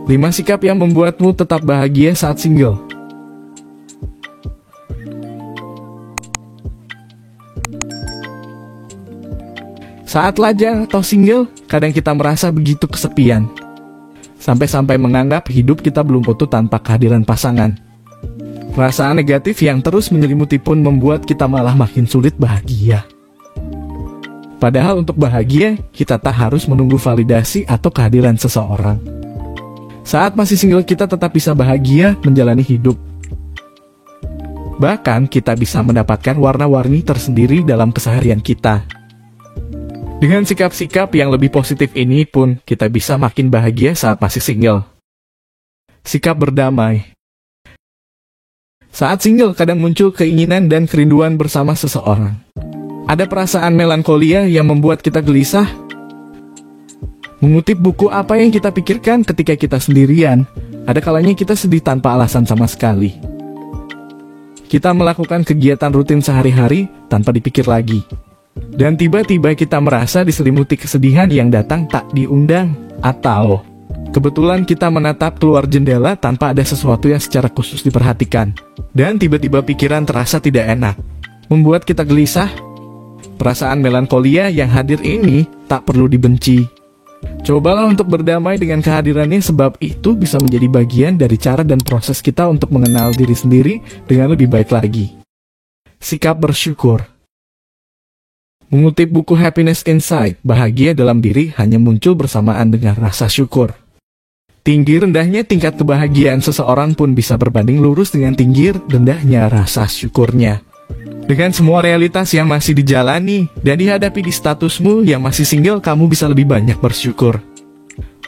5 sikap yang membuatmu tetap bahagia saat single. Saat lajang atau single, kadang kita merasa begitu kesepian. Sampai-sampai menganggap hidup kita belum utuh tanpa kehadiran pasangan. Perasaan negatif yang terus menyelimuti pun membuat kita malah makin sulit bahagia. Padahal untuk bahagia, kita tak harus menunggu validasi atau kehadiran seseorang. Saat masih single, kita tetap bisa bahagia menjalani hidup. Bahkan, kita bisa mendapatkan warna-warni tersendiri dalam keseharian kita. Dengan sikap-sikap yang lebih positif ini pun, kita bisa makin bahagia saat masih single. Sikap berdamai. Saat single, kadang muncul keinginan dan kerinduan bersama seseorang. Ada perasaan melankolia yang membuat kita gelisah. Mengutip buku Apa Yang Kita Pikirkan Ketika Kita Sendirian, ada kalanya kita sedih tanpa alasan sama sekali. Kita melakukan kegiatan rutin sehari-hari tanpa dipikir lagi. Dan tiba-tiba kita merasa diselimuti kesedihan yang datang tak diundang. Atau kebetulan kita menatap keluar jendela tanpa ada sesuatu yang secara khusus diperhatikan. Dan tiba-tiba pikiran terasa tidak enak, membuat kita gelisah. Perasaan melankolia yang hadir ini tak perlu dibenci. Cobalah untuk berdamai dengan kehadirannya, sebab itu bisa menjadi bagian dari cara dan proses kita untuk mengenal diri sendiri dengan lebih baik lagi. Sikap bersyukur. Mengutip buku Happiness Inside, bahagia dalam diri hanya muncul bersamaan dengan rasa syukur. Tinggi rendahnya tingkat kebahagiaan seseorang pun bisa berbanding lurus dengan tinggi rendahnya rasa syukurnya. Dengan semua realitas yang masih dijalani dan dihadapi di statusmu yang masih single, kamu bisa lebih banyak bersyukur.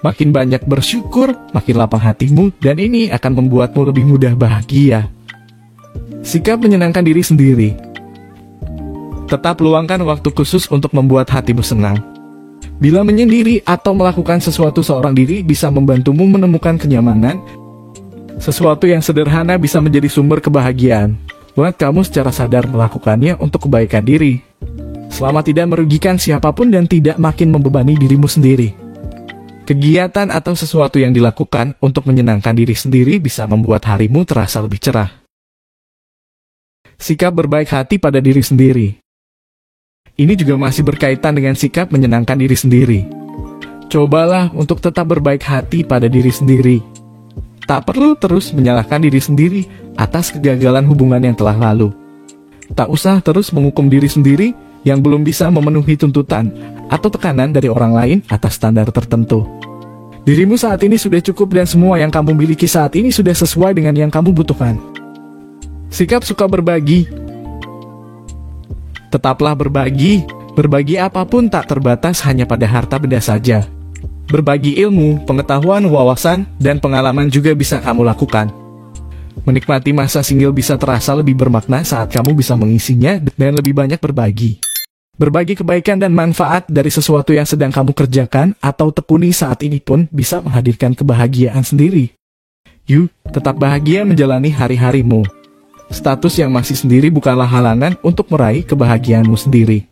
Makin banyak bersyukur, makin lapang hatimu, dan ini akan membuatmu lebih mudah bahagia. Sikap menyenangkan diri sendiri. Tetap luangkan waktu khusus untuk membuat hatimu senang. Bila menyendiri atau melakukan sesuatu seorang diri bisa membantumu menemukan kenyamanan. Sesuatu yang sederhana bisa menjadi sumber kebahagiaan. Buat kamu secara sadar melakukannya untuk kebaikan diri, selama tidak merugikan siapapun dan tidak makin membebani dirimu sendiri. Kegiatan atau sesuatu yang dilakukan untuk menyenangkan diri sendiri bisa membuat harimu terasa lebih cerah. Sikap berbaik hati pada diri sendiri. Ini juga masih berkaitan dengan sikap menyenangkan diri sendiri. Cobalah untuk tetap berbaik hati pada diri sendiri. Tak perlu terus menyalahkan diri sendiri atas kegagalan hubungan yang telah lalu. Tak usah terus menghukum diri sendiri yang belum bisa memenuhi tuntutan atau tekanan dari orang lain atas standar tertentu. Dirimu saat ini sudah cukup dan semua yang kamu miliki saat ini sudah sesuai dengan yang kamu butuhkan. Sikap suka berbagi. Tetaplah berbagi. Berbagi apapun tak terbatas hanya pada harta benda saja. Berbagi ilmu, pengetahuan, wawasan, dan pengalaman juga bisa kamu lakukan. Menikmati masa single bisa terasa lebih bermakna saat kamu bisa mengisinya dan lebih banyak berbagi. Berbagi kebaikan dan manfaat dari sesuatu yang sedang kamu kerjakan atau tekuni saat ini pun bisa menghadirkan kebahagiaan sendiri. Yuk, tetap bahagia menjalani hari-harimu. Status yang masih sendiri bukanlah halangan untuk meraih kebahagiaanmu sendiri.